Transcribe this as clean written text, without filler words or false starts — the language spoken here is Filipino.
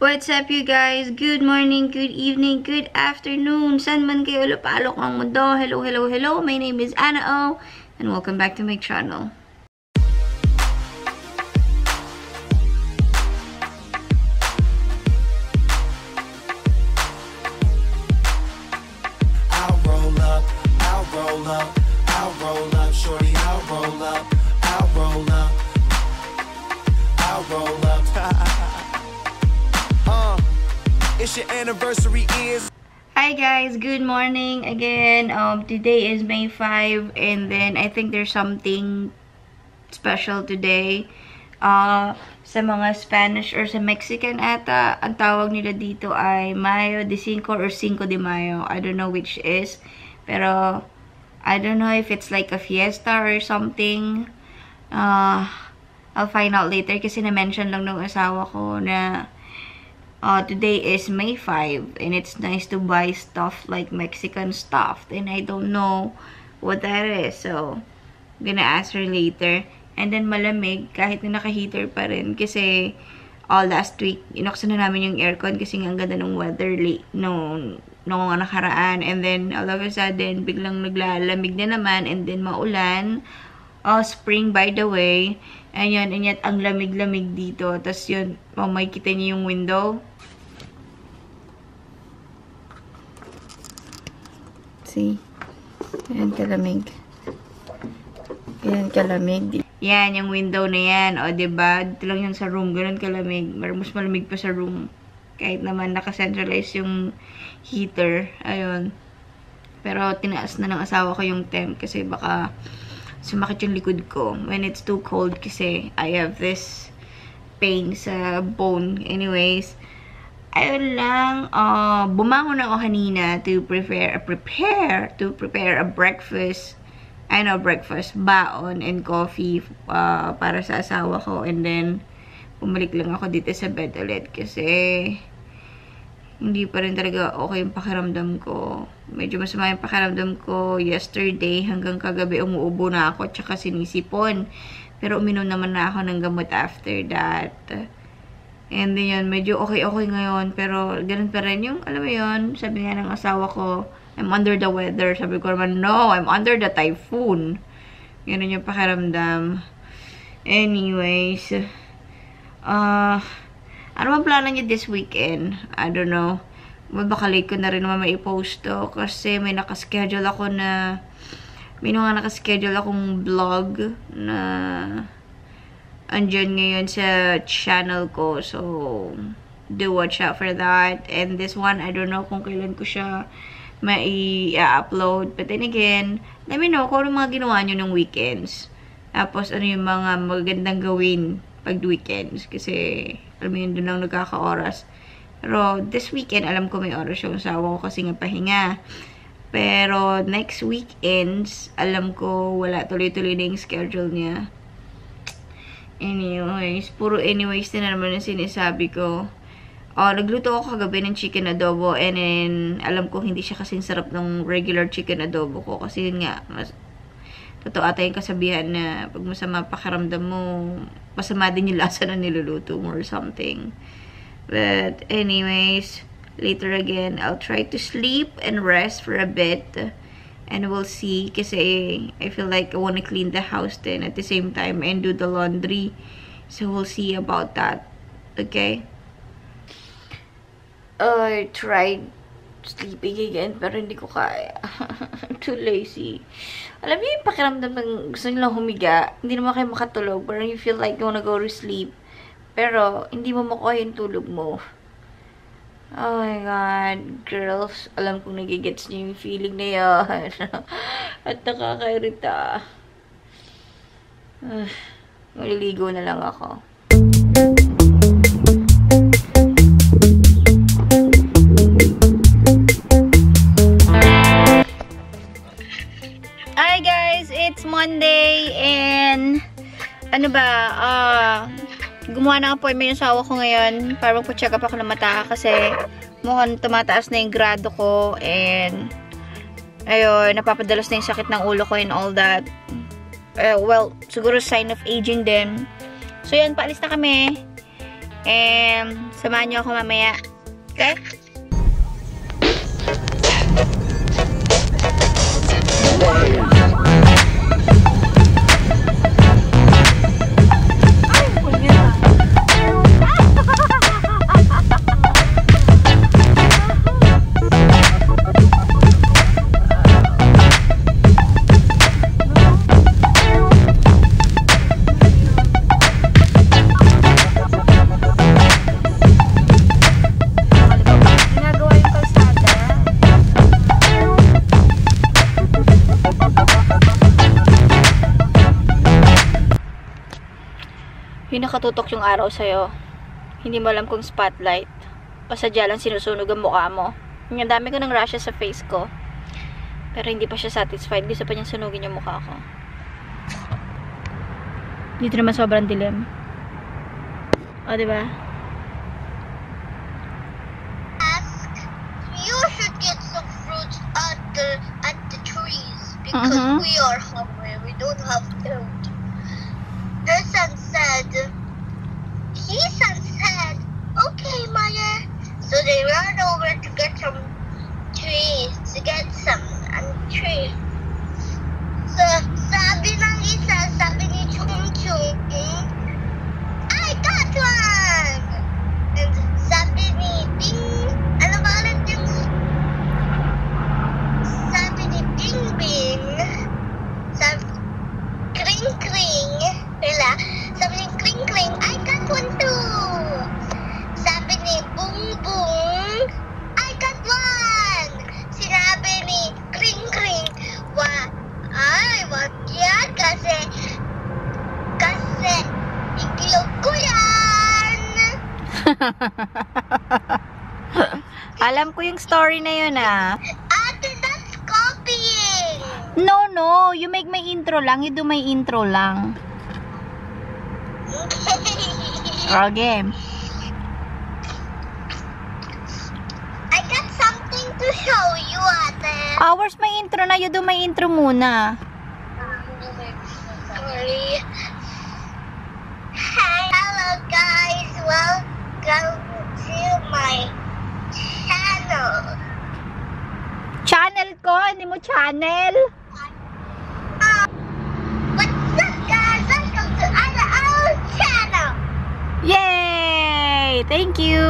What's up, you guys? Good morning, good evening, good afternoon. San man kayo lapalok ang mundo. Hello, hello, hello. My name is Anna O, and welcome back to my channel. I'll roll up, I'll roll up, shorty, I'll roll up, I'll roll up, I'll roll up. It's your anniversary is. Hi guys, good morning again. Today is May 5 and then I think there's something special today. Sa mga Spanish or sa Mexican ata, ang tawag nila dito ay Mayo de Cinco or Cinco de Mayo. I don't know which is. Pero I don't know if it's like a fiesta or something. I'll find out later kasi na-mention lang ng asawa ko na today is May 5 and it's nice to buy stuff like Mexican stuff and I don't know what that is, so I'm gonna ask her later. And then malamig kahit na naka-heater pa rin kasi last week inuksan na namin yung aircon kasi ang ganda ng weather nung nakaraan, and then all of a sudden biglang naglalamig na naman and then maulan. Spring by the way. Ayan, and yet ang lamig-lamig dito. Tapos yun, may kita niyo yung window. See? Ayan, kalamig. Ayan, kalamig. Yan, yung window na yan. O, diba? Dito lang yan sa room. Ganun kalamig. Mas malamig pa sa room. Kahit naman naka-centralize yung heater. Ayun. Pero tinaas na ng asawa ko yung temp kasi baka sumakit yung likod ko when it's too cold kasi I have this pain sa bone. Anyways, ayun lang, bumangon ako kanina to prepare a breakfast. I know, breakfast, baon and coffee para sa asawa ko, and then bumalik lang ako dito sa bed ulit kasi hindi pa rin talaga okay yung pakiramdam ko. Medyo masama yung pakiramdam ko yesterday hanggang kagabi umuubo na ako tsaka sinisipon. Pero uminom naman na ako ng gamot after that. And then yun, medyo okay ngayon. Pero ganun pa rin yung, alam mo yun, sabi nga ng asawa ko, I'm under the weather. Sabi ko naman, no, I'm under the typhoon. Ganun yung pakiramdam. Anyways, ano ba plano niyo this weekend? I don't know. Baka late ko na rin naman mai-post to kasi may nakaschedule akong vlog na andyan ngayon sa channel ko. So, do watch out for that. And this one, I don't know kung kailan ko siya mai-upload. But then again, let me know kung ano mga ginawa nyo ng weekends. Tapos, ano yung mga magandang gawin pag weekends. Kasi, alam mo yun, doon lang nagkaka-oras. Pero, this weekend, alam ko may oras yung asawa ko kasi nga pahinga. Pero, next weekends, alam ko wala tuloy-tuloy na yung schedule niya. Anyways, puro anyways na naman yung sinasabi ko. Nagluto ako kagabi ng chicken adobo, and then, alam ko hindi siya kasing sarap ng regular chicken adobo ko. Kasi yun nga, totoo ata yung kasabihan na pag masama pakiramdam mo, masama din yung lasa na niluluto mo or something. But anyways, later again, I'll try to sleep and rest for a bit. And we'll see. Kasi I feel like I want to clean the house then at the same time and do the laundry. So we'll see about that. Okay? I tried sleeping again pero hindi ko kaya. I'm too lazy. Alam niyo yung pakiramdam ng gusto nyo lang humiga, hindi naman kayo makatulog, parang you feel like you wanna go to sleep, pero hindi mo makuha yung tulog mo. Oh my god, girls, alam kong nagigets niyo yung feeling na yan. At nakakairita. Maliligo na lang ako. Hi guys, it's Monday and ano ba, gumawa ng appointment yung asawa ko ngayon para magpa-check up ako ng mata kasi mukhang tumataas na yung grado ko and ayun, napapadalas na yung sakit ng ulo ko and all that. Well, siguro sign of aging din. So yan, paalis na kami. Samahan niyo ako mamaya. Okay? Yung nakatutok yung araw sa'yo. Hindi mo alam kung spotlight. O sadya lang sinusunog ang mukha mo. Yung dami ko ng rashes sa face ko. Pero hindi pa siya satisfied. Gusto pa niyang sunugin yung mukha ko. Dito naman sobrang dilim. O, diba? You should get some fruits at the trees because we are hungry. We don't have food. Her son said, okay, mother. So they ran over to get some trees, to get some trees. So sabi ng isa, sabi ni Chung Chung, I got one. And sabi ni Bing, ano ba ulit yung sabi ni Bing Bing, sabi Kring Kring, wala, sabi ni Kring Kring, I got one too. Sabi ni Bung Bung, I got one. Sinabi ni Kring Kring, wag yan kasi iglog ko yan. Alam ko yung story na yun, ah. Ate, that's copying. No. You make my intro lang. You do my intro lang. Okay. I got something to show you, ate. Where's my intro na? You do my intro muna. Sorry. Hi, hello guys. Welcome to my channel. Channel ko? Hindi mo channel? What's up, guys? Welcome to our channel. Yay! Thank you!